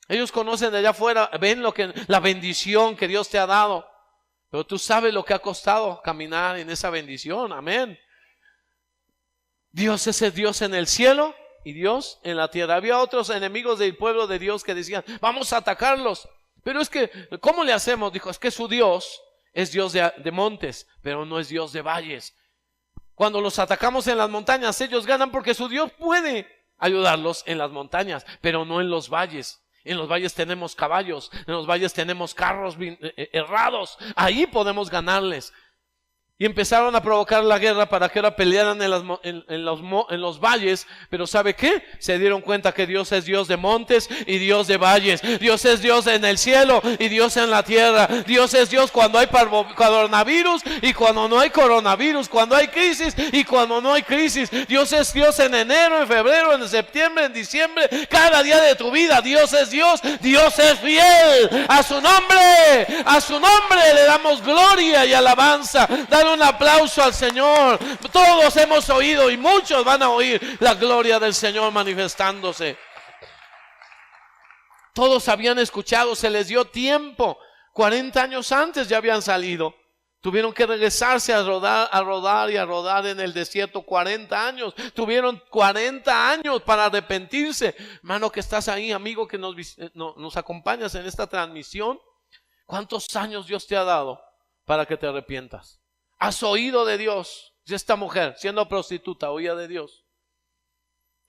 Ellos conocen de allá afuera, ven la bendición que Dios te ha dado, pero tú sabes lo que ha costado caminar en esa bendición. Amén. Dios es el Dios en el cielo y Dios en la tierra. Había otros enemigos del pueblo de Dios que decían, vamos a atacarlos, pero es que, ¿cómo le hacemos? Dijo, es que su Dios es Dios de montes, pero no es Dios de valles. Cuando los atacamos en las montañas, ellos ganan porque su Dios puede ayudarlos en las montañas, pero no en los valles. En los valles tenemos caballos, en los valles tenemos carros errados, ahí podemos ganarles. Y empezaron a provocar la guerra para que ahora pelearan en los valles. Pero ¿sabe qué? Se dieron cuenta que Dios es Dios de montes y Dios de valles. Dios es Dios en el cielo y Dios en la tierra. Dios es Dios cuando hay coronavirus y cuando no hay coronavirus, cuando hay crisis y cuando no hay crisis. Dios es Dios en enero, en febrero, en septiembre, en diciembre. Cada día de tu vida Dios es Dios. Dios es fiel. A su nombre le damos gloria y alabanza. Dale un aplauso al Señor. Todos hemos oído y muchos van a oír la gloria del Señor manifestándose. Todos habían escuchado, se les dio tiempo. 40 años antes ya habían salido. Tuvieron que regresarse a rodar en el desierto 40 años. Tuvieron 40 años para arrepentirse. Hermano que estás ahí, amigo que nos acompañas en esta transmisión, ¿cuántos años Dios te ha dado para que te arrepientas? ¿Has oído de Dios? Si esta mujer, siendo prostituta, oía de Dios.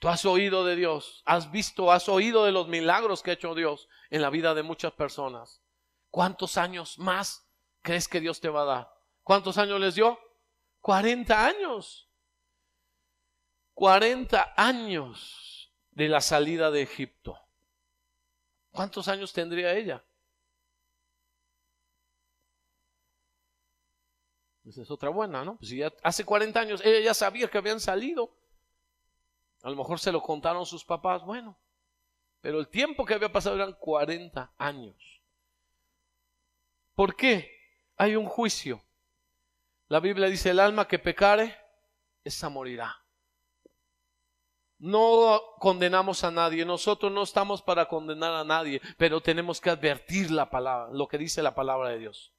Tú has oído de Dios, has oído de los milagros que ha hecho Dios en la vida de muchas personas. ¿Cuántos años más crees que Dios te va a dar? ¿Cuántos años les dio? 40 años. 40 años de la salida de Egipto. ¿Cuántos años tendría ella? Esa es otra buena, ¿no? Pues si ya hace 40 años ella ya sabía que habían salido. A lo mejor se lo contaron sus papás, bueno, pero el tiempo que había pasado eran 40 años. ¿Por qué? Hay un juicio. La Biblia dice, el alma que pecare, esa morirá. No condenamos a nadie, nosotros no estamos para condenar a nadie, pero tenemos que advertir la palabra, lo que dice la palabra de Dios.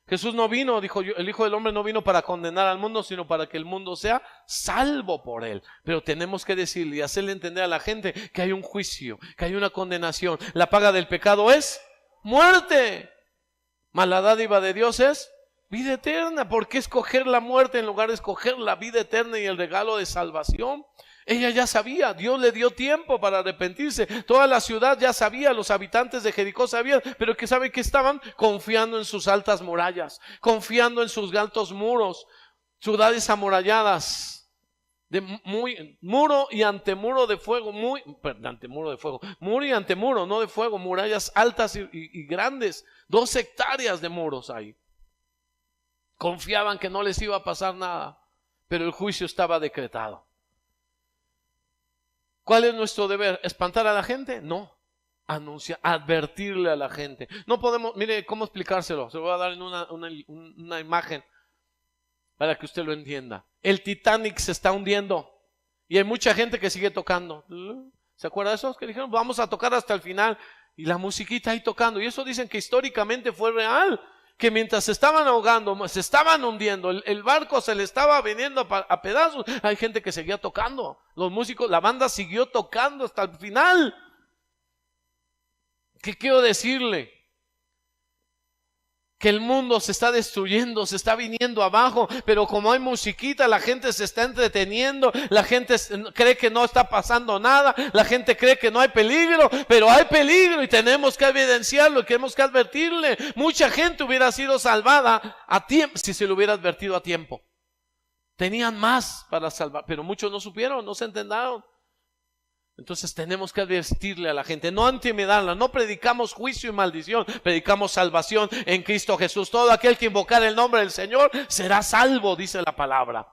Jesús no vino, dijo, el Hijo del Hombre no vino para condenar al mundo, sino para que el mundo sea salvo por él. Pero tenemos que decirle y hacerle entender a la gente que hay un juicio, que hay una condenación. La paga del pecado es muerte. Mas la dádiva de Dios es vida eterna. ¿Por qué escoger la muerte en lugar de escoger la vida eterna y el regalo de salvación? Ella ya sabía, Dios le dio tiempo para arrepentirse. Toda la ciudad ya sabía, los habitantes de Jericó sabían, pero que saben que estaban confiando en sus altas murallas, confiando en sus altos muros, ciudades amuralladas, de muro y antemuro de fuego, muro y antemuro, no de fuego, murallas altas y grandes, 2 hectáreas de muros ahí. Confiaban que no les iba a pasar nada, pero el juicio estaba decretado. ¿Cuál es nuestro deber? ¿Espantar a la gente? No. Anunciar, advertirle a la gente. No podemos, mire cómo explicárselo. Se lo voy a dar en una imagen para que usted lo entienda. El Titanic se está hundiendo y hay mucha gente que sigue tocando. ¿Se acuerda de esos que dijeron vamos a tocar hasta el final? Y la musiquita ahí tocando. Y eso dicen que históricamente fue real. Que mientras se estaban ahogando, se estaban hundiendo, el barco se le estaba viniendo a pedazos, hay gente que seguía tocando, los músicos, la banda siguió tocando hasta el final. ¿Qué quiero decirle? Que el mundo se está destruyendo, se está viniendo abajo, pero como hay musiquita, la gente se está entreteniendo, la gente cree que no está pasando nada, la gente cree que no hay peligro, pero hay peligro y tenemos que evidenciarlo y tenemos que advertirle. Mucha gente hubiera sido salvada a tiempo si se lo hubiera advertido a tiempo. Tenían más para salvar, pero muchos no supieron, no se enteraron. Entonces tenemos que advertirle a la gente, no intimidarla. No predicamos juicio y maldición, predicamos salvación en Cristo Jesús. Todo aquel que invocar el nombre del Señor será salvo, dice la palabra.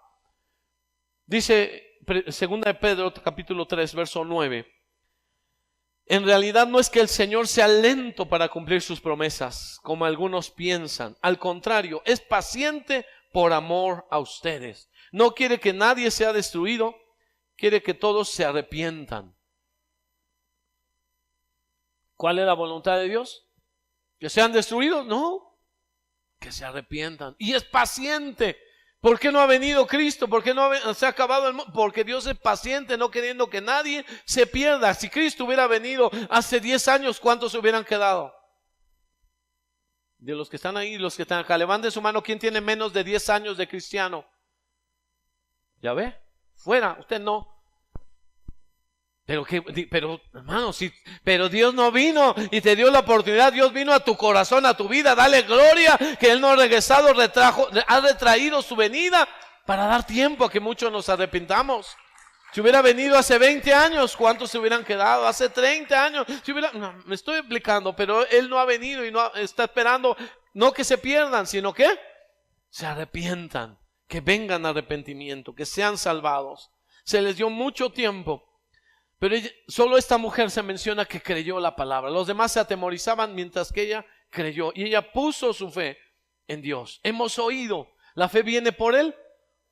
Dice 2 de Pedro capítulo 3 verso 9. En realidad no es que el Señor sea lento para cumplir sus promesas, como algunos piensan. Al contrario, es paciente por amor a ustedes. No quiere que nadie sea destruido, quiere que todos se arrepientan. ¿Cuál es la voluntad de Dios? ¿Que sean destruidos? No, que se arrepientan. Y es paciente. ¿Por qué no ha venido Cristo? ¿Por qué no se ha acabado el mundo? Porque Dios es paciente, no queriendo que nadie se pierda. Si Cristo hubiera venido hace 10 años, ¿cuántos se hubieran quedado? De los que están ahí, los que están acá, levanten su mano. ¿Quién tiene menos de 10 años de cristiano? ¿Ya ve? Fuera, usted no. Pero hermano, pero Dios no vino y te dio la oportunidad. Dios vino a tu corazón, a tu vida. Dale gloria que Él no ha regresado, ha retraído su venida para dar tiempo a que muchos nos arrepintamos. Si hubiera venido hace 20 años, ¿cuántos se hubieran quedado? Hace 30 años, no, me estoy explicando, pero Él no ha venido y no está esperando, no que se pierdan, sino que se arrepientan, que vengan a arrepentimiento, que sean salvados. Se les dio mucho tiempo, pero solo esta mujer se menciona que creyó la palabra. Los demás se atemorizaban mientras que ella creyó y ella puso su fe en Dios. Hemos oído, la fe viene por el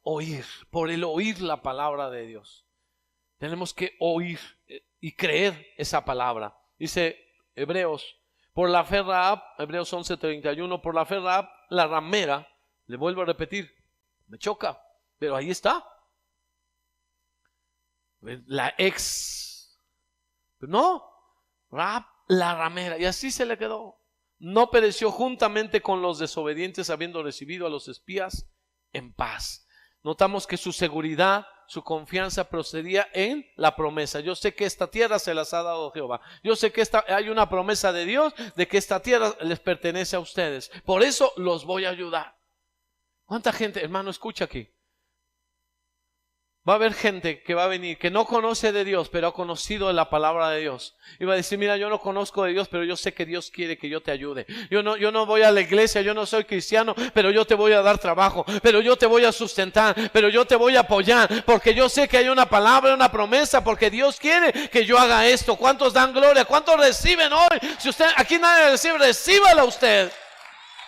oír la palabra de Dios. Tenemos que oír y creer esa palabra. Dice Hebreos, por la fe Rahab, Hebreos 11:31, por la fe Rahab, la ramera, le vuelvo a repetir, me choca, pero ahí está. La ex, no, Rahab, la ramera, y así se le quedó. No pereció juntamente con los desobedientes, habiendo recibido a los espías en paz. Notamos que su seguridad, su confianza procedía en la promesa. Yo sé que esta tierra se las ha dado Jehová. Yo sé que hay una promesa de Dios de que esta tierra les pertenece a ustedes. Por eso los voy a ayudar. ¿Cuánta gente, hermano, escucha aquí? Va a haber gente que va a venir, que no conoce de Dios, pero ha conocido la palabra de Dios. Y va a decir, mira, yo no conozco de Dios, pero yo sé que Dios quiere que yo te ayude. Yo no voy a la iglesia, yo no soy cristiano, pero yo te voy a dar trabajo, pero yo te voy a sustentar, pero yo te voy a apoyar, porque yo sé que hay una palabra, una promesa, porque Dios quiere que yo haga esto. ¿Cuántos dan gloria? ¿Cuántos reciben hoy? Si usted, aquí nadie recibe, recíbala usted.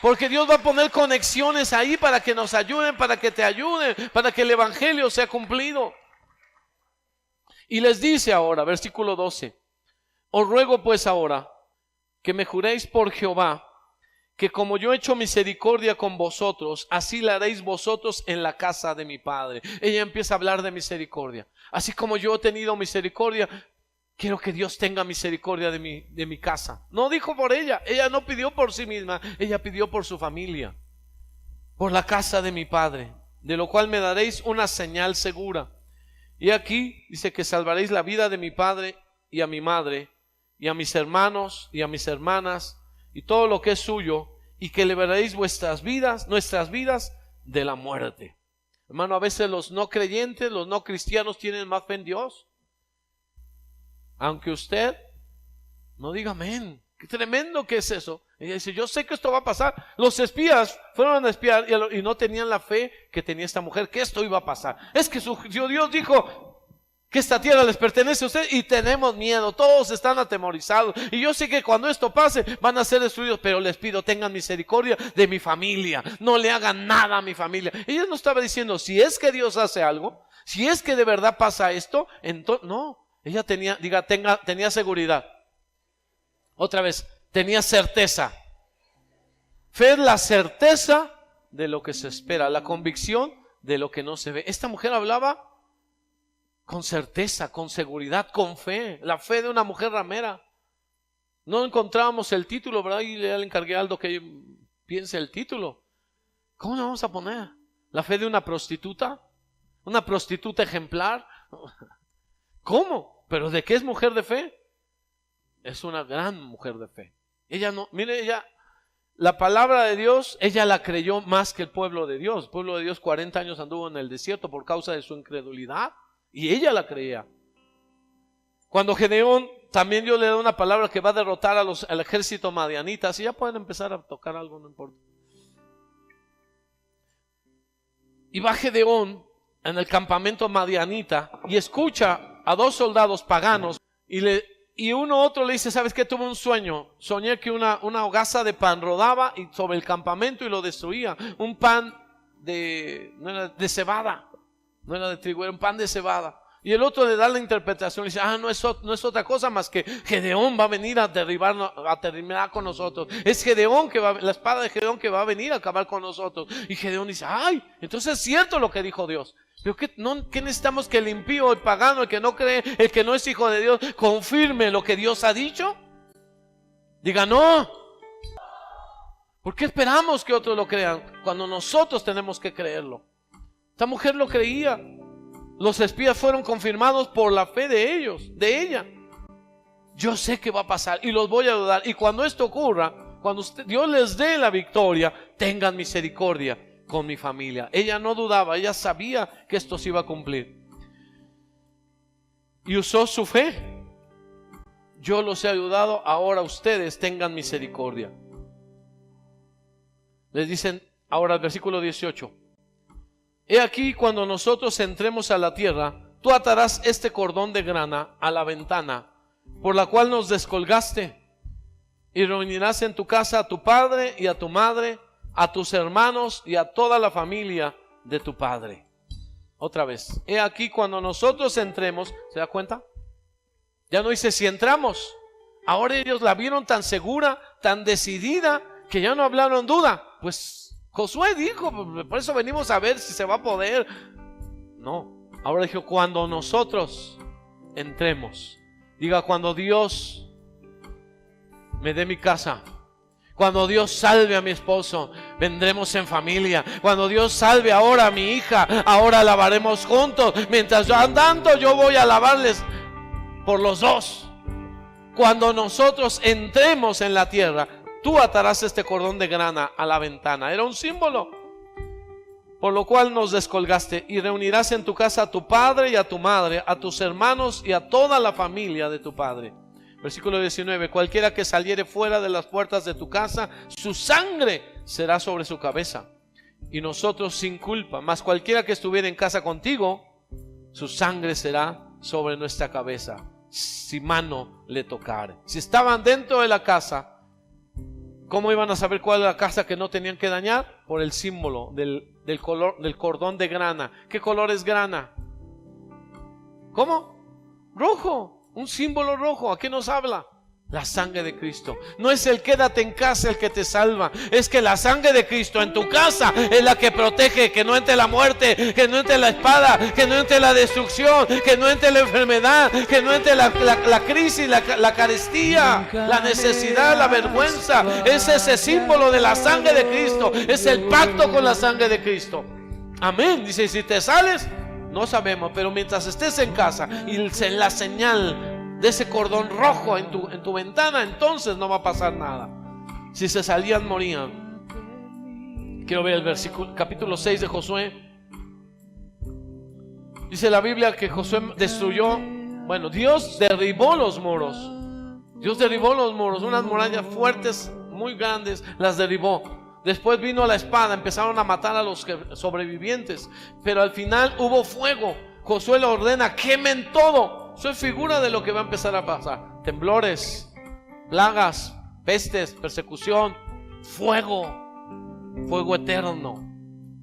Porque Dios va a poner conexiones ahí para que nos ayuden, para que te ayuden, para que el evangelio sea cumplido. Y les dice ahora, versículo 12, os ruego pues ahora que me juréis por Jehová, que como yo he hecho misericordia con vosotros, así la haréis vosotros en la casa de mi Padre. Ella empieza a hablar de misericordia. Así como yo he tenido misericordia, quiero que Dios tenga misericordia de mi casa. No dijo por ella, ella no pidió por sí misma, ella pidió por su familia, por la casa de mi padre, de lo cual me daréis una señal segura. Y aquí dice que salvaréis la vida de mi padre y a mi madre, y a mis hermanos y a mis hermanas, y todo lo que es suyo, y que liberaréis nuestras vidas de la muerte. Hermano, a veces los no creyentes, los no cristianos tienen más fe en Dios. Aunque usted no diga amén. Qué tremendo que es eso. Ella dice, yo sé que esto va a pasar. Los espías fueron a espiar y no tenían la fe que tenía esta mujer, que esto iba a pasar. Es que Dios dijo que esta tierra les pertenece a usted y tenemos miedo, todos están atemorizados. Y yo sé que cuando esto pase van a ser destruidos, pero les pido, tengan misericordia de mi familia. No le hagan nada a mi familia. Ella no estaba diciendo, si es que Dios hace algo, si es que de verdad pasa esto, entonces, no. Ella tenía seguridad. Otra vez, tenía certeza. Fe es la certeza de lo que se espera, la convicción de lo que no se ve. Esta mujer hablaba con certeza, con seguridad, con fe. La fe de una mujer ramera. No encontrábamos el título, ¿verdad? Y le encargué a Aldo que piense el título. ¿Cómo le vamos a poner? ¿La fe de una prostituta? ¿Una prostituta ejemplar? ¿Cómo? ¿Pero de qué es mujer de fe? Es una gran mujer de fe. Ella no, mire, la palabra de Dios, ella la creyó más que el pueblo de Dios. El pueblo de Dios 40 años anduvo en el desierto por causa de su incredulidad. Y ella la creía. Cuando Gedeón, también Dios le da una palabra que va a derrotar al ejército madianita. Si ya pueden empezar a tocar algo, no importa. Y va Gedeón en el campamento madianita y escucha a dos soldados paganos y otro le dice, ¿sabes qué? Tuve un sueño, soñé que una hogaza de pan rodaba y sobre el campamento y lo destruía. Un pan no era de cebada, no era de trigo, era un pan de cebada. Y el otro le da la interpretación y dice, no es otra cosa más que Gedeón va a venir a derribarnos, a terminar con nosotros. Es Gedeón la espada de Gedeón que va a venir a acabar con nosotros. Y Gedeón dice, entonces es cierto lo que dijo Dios. Pero ¿qué necesitamos? Que el impío, el pagano, el que no cree, el que no es hijo de Dios, confirme lo que Dios ha dicho. Diga no. ¿Por qué esperamos que otros lo crean cuando nosotros tenemos que creerlo? Esta mujer lo creía. Los espías fueron confirmados por la fe de de ella. Yo sé que va a pasar y los voy a ayudar. Y cuando esto ocurra, cuando Dios les dé la victoria, tengan misericordia con mi familia. Ella no dudaba, ella sabía que esto se iba a cumplir. Y usó su fe. Yo los he ayudado, ahora ustedes tengan misericordia. Les dicen ahora el versículo 18. He aquí cuando nosotros entremos a la tierra, tú atarás este cordón de grana a la ventana, por la cual nos descolgaste, y reunirás en tu casa a tu padre y a tu madre, a tus hermanos y a toda la familia de tu padre. Otra vez, he aquí cuando nosotros entremos, ¿se da cuenta? Ya no dice si entramos. Ahora ellos la vieron tan segura, tan decidida, que ya no hablaron duda. Pues Josué dijo, por eso venimos a ver si se va a poder. No, ahora dijo cuando nosotros entremos. Diga, cuando Dios me dé mi casa, cuando Dios salve a mi esposo, vendremos en familia. Cuando Dios salve ahora a mi hija, ahora alabaremos juntos. Mientras yo andando, yo voy a alabarles por los dos. Cuando nosotros entremos en la tierra, tú atarás este cordón de grana a la ventana. Era un símbolo. Por lo cual nos descolgaste, y reunirás en tu casa a tu padre y a tu madre, a tus hermanos y a toda la familia de tu padre. Versículo 19. Cualquiera que saliere fuera de las puertas de tu casa, su sangre será sobre su cabeza, y nosotros sin culpa. Mas cualquiera que estuviera en casa contigo, su sangre será sobre nuestra cabeza, si mano le tocare. Si estaban dentro de la casa, ¿cómo iban a saber cuál era la casa que no tenían que dañar? Por el símbolo del color del cordón de grana. ¿Qué color es grana? ¿Cómo? Rojo. Un símbolo rojo. ¿A qué nos habla? La sangre de Cristo. No es el quédate en casa el que te salva. Es que la sangre de Cristo en tu casa es la que protege. Que no entre la muerte, que no entre la espada, que no entre la destrucción, que no entre la enfermedad, que no entre la crisis, la carestía, la necesidad, la vergüenza. Es ese símbolo de la sangre de Cristo. Es el pacto con la sangre de Cristo. Amén. Dice, si te sales, no sabemos, pero mientras estés en casa y la señal de ese cordón rojo en tu ventana, entonces no va a pasar nada. Si se salían, morían. Quiero ver el versículo, capítulo 6 de Josué. Dice la Biblia que Josué destruyó, bueno, Dios derribó los muros. Dios derribó los muros, unas murallas fuertes, muy grandes, las derribó. Después vino la espada, empezaron a matar a los sobrevivientes, pero al final hubo fuego. Josué le ordena, quemen todo. Eso es figura de lo que va a empezar a pasar. Temblores, plagas, pestes, persecución, fuego eterno,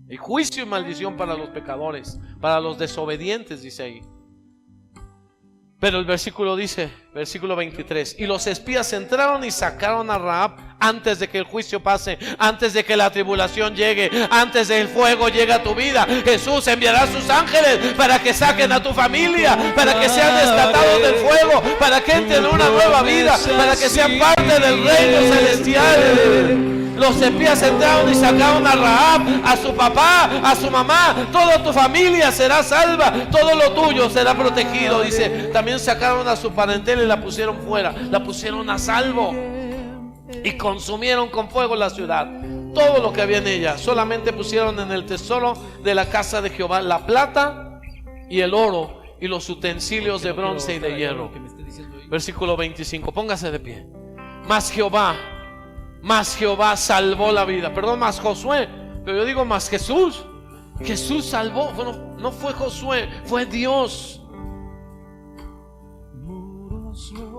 y juicio y maldición para los pecadores, para los desobedientes, dice ahí. Pero el versículo dice, versículo 23, y los espías entraron y sacaron a Rahab antes de que el juicio pase, antes de que la tribulación llegue, antes del fuego llegue a tu vida. Jesús enviará a sus ángeles para que saquen a tu familia, para que sean desatados del fuego, para que entren en una nueva vida, para que sean parte del reino celestial. Los espías entraron y sacaron a Rahab, a su papá, a su mamá. Toda tu familia será salva, todo lo tuyo será protegido. Dice, también sacaron a su parentela y la pusieron fuera, la pusieron a salvo, y consumieron con fuego la ciudad, todo lo que había en ella. Solamente pusieron en el tesoro de la casa de Jehová la plata y el oro y los utensilios de bronce y de hierro. Versículo 25, póngase de pie. Más Jehová salvó la vida. Perdón, más Josué, pero yo digo más Jesús. Jesús salvó. Bueno, no fue Josué, fue Dios.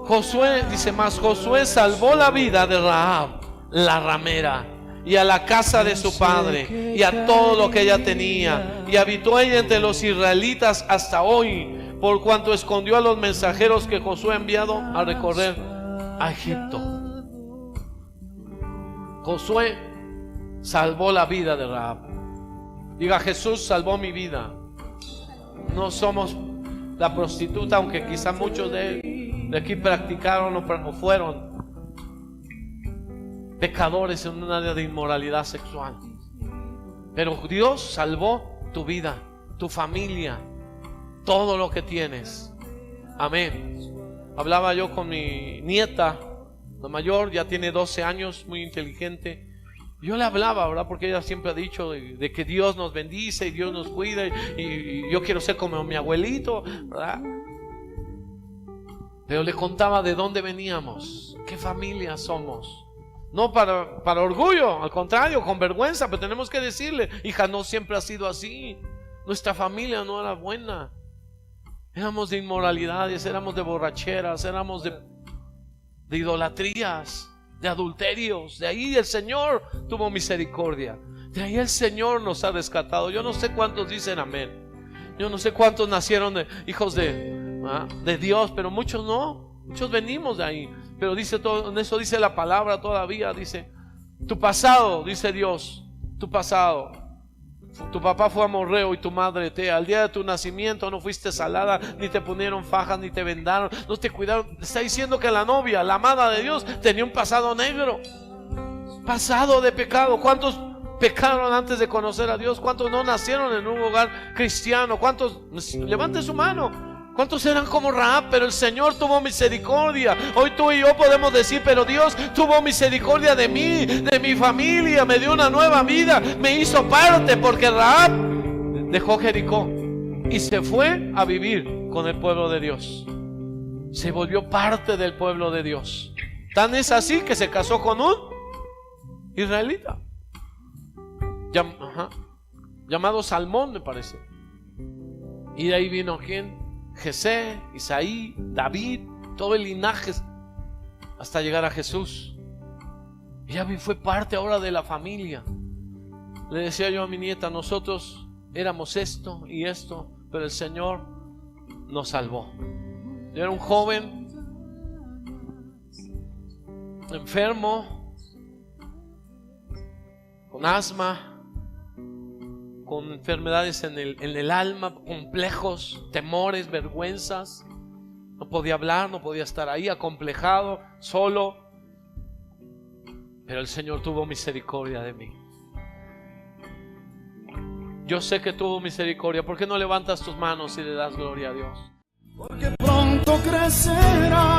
Josué dice, más Josué salvó la vida de Rahab, la ramera, y a la casa de su padre, y a todo lo que ella tenía, y habitó ella entre los israelitas hasta hoy, por cuanto escondió a los mensajeros que Josué ha enviado a recorrer a Egipto. Josué salvó la vida de Rahab. Diga, Jesús salvó mi vida. No somos la prostituta, aunque quizá muchos de aquí practicaron o fueron pecadores en un área de inmoralidad sexual. Pero Dios salvó tu vida, tu familia, todo lo que tienes. Amén. Hablaba yo con mi nieta, la mayor, ya tiene 12 años, muy inteligente. Yo le hablaba, ¿verdad? Porque ella siempre ha dicho de que Dios nos bendice y Dios nos cuida, y yo quiero ser como mi abuelito, ¿verdad? Pero le contaba de dónde veníamos, qué familia somos. No para orgullo, al contrario, con vergüenza, pero tenemos que decirle, hija, no siempre ha sido así. Nuestra familia no era buena. Éramos de inmoralidades, éramos de borracheras, éramos de idolatrías, de adulterios. De ahí el Señor tuvo misericordia. De ahí el Señor nos ha rescatado. Yo no sé cuántos dicen amén. Yo no sé cuántos nacieron de hijos de Dios, pero muchos no. Muchos venimos de ahí. Pero dice todo, en eso dice la palabra todavía. Dice, tu pasado, dice Dios, tu pasado. Tu papá fue amorreo y tu madre Tea. Al día de tu nacimiento no fuiste salada, ni te pusieron fajas, ni te vendaron, no te cuidaron. Está diciendo que la novia, la amada de Dios, tenía un pasado negro, pasado de pecado. ¿Cuántos pecaron antes de conocer a Dios? ¿Cuántos no nacieron en un hogar cristiano? ¿Cuántos? Levante su mano. ¿Cuántos eran como Rahab? Pero el Señor tuvo misericordia. Hoy tú y yo podemos decir, pero Dios tuvo misericordia de mí, de mi familia, me dio una nueva vida, me hizo parte, porque Rahab dejó Jericó y se fue a vivir con el pueblo de Dios. Se volvió parte del pueblo de Dios. Tan es así que se casó con un israelita llamado Salmón, me parece. Y de ahí vino ¿quién? Jesé, Isaí, David, todo el linaje hasta llegar a Jesús. Y ya fue parte ahora de la familia. Le decía yo a mi nieta, nosotros éramos esto y esto, pero el Señor nos salvó. Yo era un joven enfermo, con asma, con enfermedades en el alma, complejos, temores, vergüenzas. No podía hablar, no podía estar ahí, acomplejado, solo. Pero el Señor tuvo misericordia de mí. Yo sé que tuvo misericordia. ¿Por qué no levantas tus manos y le das gloria a Dios? Porque pronto crecerá